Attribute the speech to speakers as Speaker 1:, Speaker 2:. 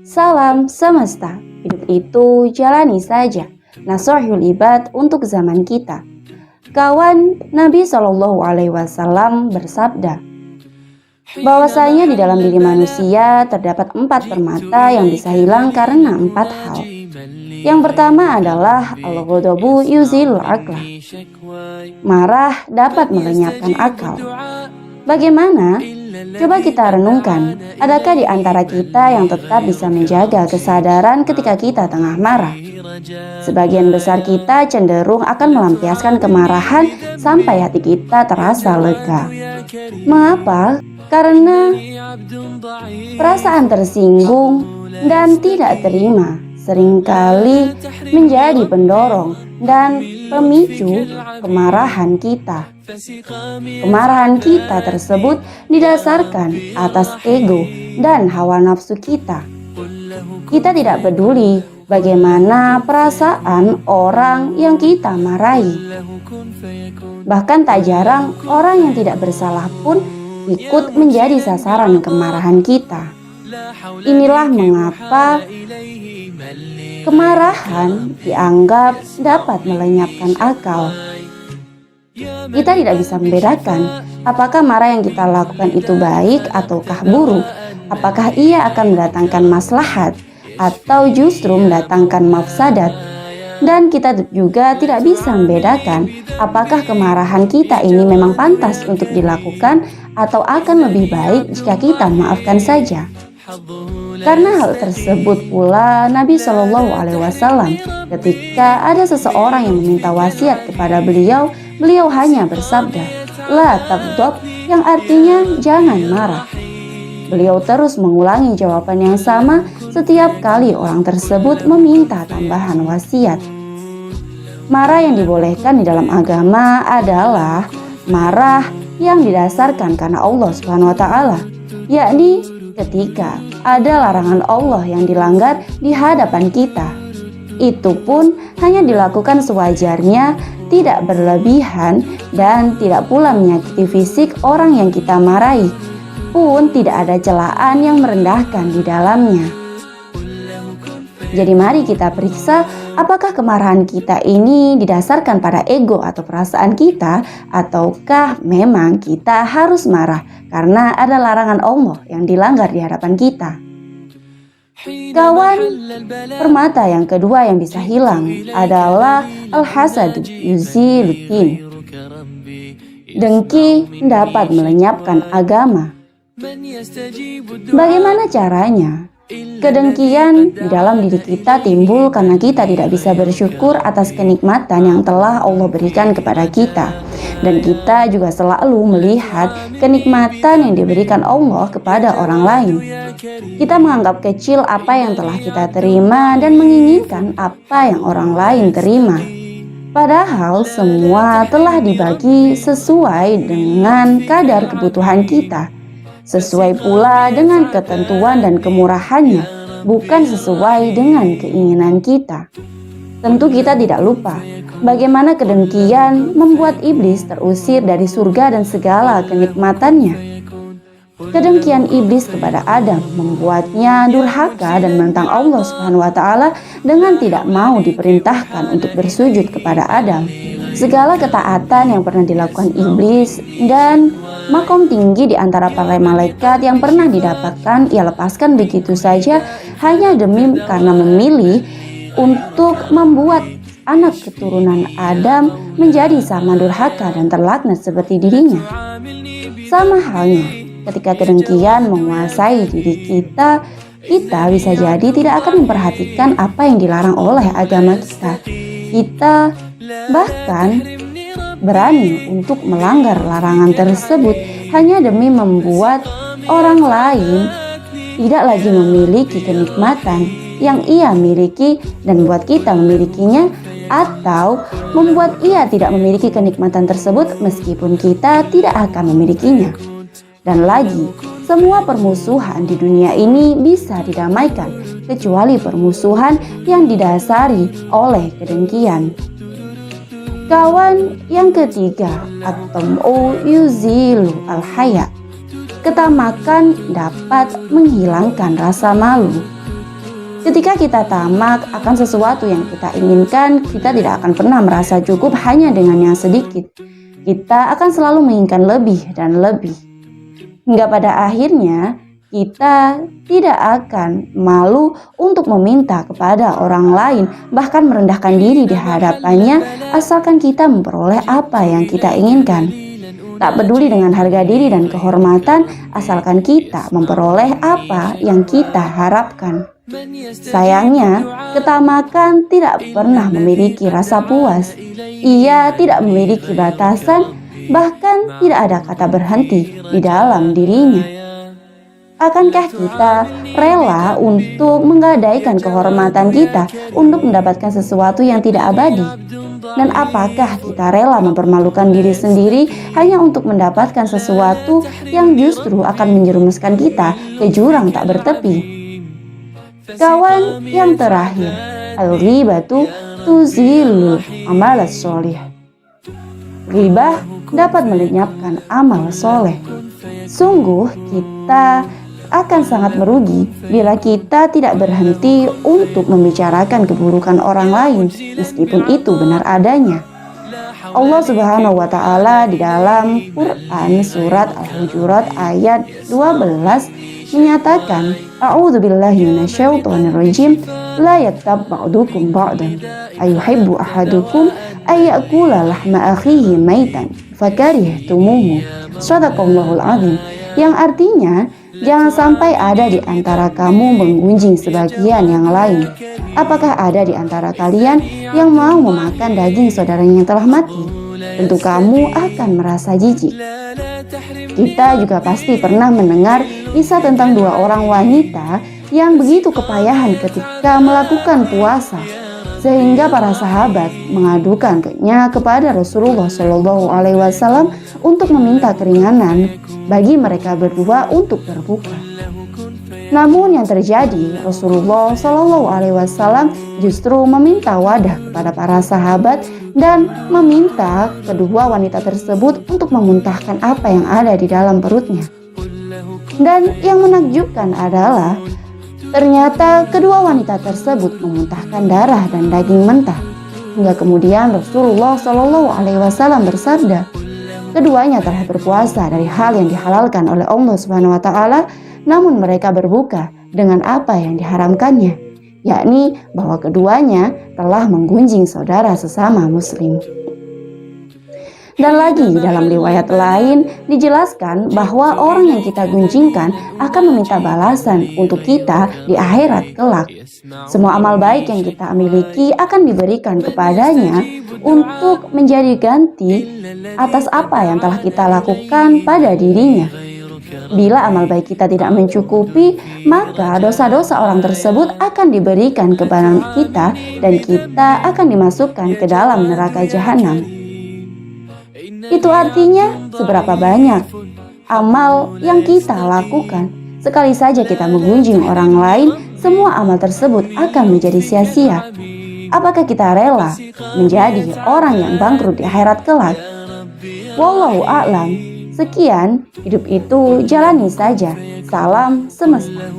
Speaker 1: Salam semesta, hidup itu jalani saja. Nashorul ibad untuk zaman kita. Kawan, Nabi Shallallahu Alaihi Wasallam bersabda, bahwasanya di dalam diri manusia terdapat 4 permata yang bisa hilang karena 4 hal. Yang pertama adalah al-ghadabu yuzilul aqla. Marah dapat melenyapkan akal. Bagaimana? Coba kita renungkan, adakah di antara kita yang tetap bisa menjaga kesadaran ketika kita tengah marah? Sebagian besar kita cenderung akan melampiaskan kemarahan sampai hati kita terasa lega. Mengapa? Karena perasaan tersinggung dan tidak terima seringkali menjadi pendorong dan pemicu kemarahan kita. Kemarahan kita tersebut didasarkan atas ego dan hawa nafsu kita. Kita tidak peduli bagaimana perasaan orang yang kita marahi. Bahkan tak jarang orang yang tidak bersalah pun ikut menjadi sasaran kemarahan kita. Inilah mengapa kemarahan dianggap dapat melenyapkan akal. Kita tidak bisa membedakan apakah marah yang kita lakukan itu baik ataukah buruk, apakah ia akan mendatangkan maslahat atau justru mendatangkan mafsadat. Dan kita juga tidak bisa membedakan apakah kemarahan kita ini memang pantas untuk dilakukan atau akan lebih baik jika kita memaafkan saja. Karena hal tersebut pula Nabi Shallallahu Alaihi Wasallam ketika ada seseorang yang meminta wasiat kepada beliau hanya bersabda, "La taghdab," yang artinya jangan marah. Beliau terus mengulangi jawaban yang sama setiap kali orang tersebut meminta tambahan wasiat. Marah yang dibolehkan di dalam agama adalah marah yang didasarkan karena Allah Subhanahu wa taala, yakni ketika ada larangan Allah yang dilanggar di hadapan kita. Itu pun hanya dilakukan sewajarnya, tidak berlebihan dan tidak pula menyakiti fisik orang yang kita marahi, pun tidak ada celaan yang merendahkan di dalamnya. Jadi mari kita periksa apakah kemarahan kita ini didasarkan pada ego atau perasaan kita, ataukah memang kita harus marah karena ada larangan Allah yang dilanggar di hadapan kita. Kawan, permata yang kedua yang bisa hilang adalah al-hasad yuziluddin. Dengki dapat melenyapkan agama. Bagaimana caranya? Kedengkian di dalam diri kita timbul karena kita tidak bisa bersyukur atas kenikmatan yang telah Allah berikan kepada kita. Dan kita juga selalu melihat kenikmatan yang diberikan Allah kepada orang lain. Kita menganggap kecil apa yang telah kita terima dan menginginkan apa yang orang lain terima. Padahal semua telah dibagi sesuai dengan kadar kebutuhan kita, sesuai pula dengan ketentuan dan kemurahannya, bukan sesuai dengan keinginan kita. Tentu kita tidak lupa bagaimana kedengkian membuat iblis terusir dari surga dan segala kenikmatannya. Kedengkian iblis kepada Adam membuatnya durhaka dan menentang Allah Subhanahu wa taala dengan tidak mau diperintahkan untuk bersujud kepada Adam. Segala ketaatan yang pernah dilakukan iblis dan makom tinggi di antara para malaikat yang pernah didapatkan ia lepaskan begitu saja hanya demi karena memilih untuk membuat anak keturunan Adam menjadi sama durhaka dan terlaknat seperti dirinya. Sama halnya ketika kedengkian menguasai diri kita bisa jadi tidak akan memperhatikan apa yang dilarang oleh agama kita. Kita bahkan berani untuk melanggar larangan tersebut hanya demi membuat orang lain tidak lagi memiliki kenikmatan yang ia miliki dan buat kita memilikinya, atau membuat ia tidak memiliki kenikmatan tersebut meskipun kita tidak akan memilikinya. Dan lagi, semua permusuhan di dunia ini bisa didamaikan kecuali permusuhan yang didasari oleh kedengkian. Kawan, yang ketiga, at-tam'u yuzilu al-haya. Ketamakan dapat menghilangkan rasa malu. Ketika kita tamak akan sesuatu yang kita inginkan, kita tidak akan pernah merasa cukup hanya dengan yang sedikit. Kita akan selalu menginginkan lebih dan lebih. Hingga pada akhirnya, kita tidak akan malu untuk meminta kepada orang lain, bahkan merendahkan diri di hadapannya, asalkan kita memperoleh apa yang kita inginkan. Tak peduli dengan harga diri dan kehormatan, asalkan kita memperoleh apa yang kita harapkan. Sayangnya, ketamakan tidak pernah memiliki rasa puas. Ia tidak memiliki batasan, bahkan tidak ada kata berhenti di dalam dirinya. Akankah kita rela untuk menggadaikan kehormatan kita untuk mendapatkan sesuatu yang tidak abadi? Dan apakah kita rela mempermalukan diri sendiri hanya untuk mendapatkan sesuatu yang justru akan menjerumuskan kita ke jurang tak bertepi? Kawan yang terakhir, al-ghibatu tuzilul amal sholih. Ghibah dapat melenyapkan amal soleh. Sungguh kita akan sangat merugi bila kita tidak berhenti untuk membicarakan keburukan orang lain meskipun itu benar adanya. Allah Subhanahu wa taala di dalam Quran surat Al-Hujurat ayat 12 menyatakan, A'udzubillahi minasyaitonirrajim, la yaktab ba'dukum ba'dan ayuhibbu ahadukum ayyakula lahma akhihi maitan fakarihtumuhu. Shadaqallahul azim. Yang artinya, jangan sampai ada di antara kamu menggunjing sebagian yang lain. Apakah ada di antara kalian yang mau memakan daging saudaranya yang telah mati? Tentu kamu akan merasa jijik. Kita juga pasti pernah mendengar kisah tentang dua orang wanita yang begitu kepayahan ketika melakukan puasa, sehingga para sahabat mengadukannya kepada Rasulullah Shallallahu Alaihi Wasallam untuk meminta keringanan bagi mereka berdua untuk berbuka. Namun yang terjadi, Rasulullah Shallallahu Alaihi Wasallam justru meminta wadah kepada para sahabat dan meminta kedua wanita tersebut untuk memuntahkan apa yang ada di dalam perutnya. Dan yang menakjubkan adalah ternyata kedua wanita tersebut memuntahkan darah dan daging mentah. Hingga kemudian Rasulullah Shallallahu Alaihi Wasallam bersabda, keduanya telah berpuasa dari hal yang dihalalkan oleh Allah Subhanahu Wa Taala, namun mereka berbuka dengan apa yang diharamkannya, yakni bahwa keduanya telah menggunjing saudara sesama Muslim. Dan lagi dalam riwayat lain dijelaskan bahwa orang yang kita gunjingkan akan meminta balasan untuk kita di akhirat kelak. Semua amal baik yang kita miliki akan diberikan kepadanya untuk menjadi ganti atas apa yang telah kita lakukan pada dirinya. Bila amal baik kita tidak mencukupi, maka dosa-dosa orang tersebut akan diberikan kepada kita dan kita akan dimasukkan ke dalam neraka jahanam. Itu artinya seberapa banyak amal yang kita lakukan. Sekali saja kita menggunjing orang lain, semua amal tersebut akan menjadi sia-sia. Apakah kita rela menjadi orang yang bangkrut di akhirat kelak? Wallahu a'lam. Sekian, hidup itu jalani saja. Salam semesta.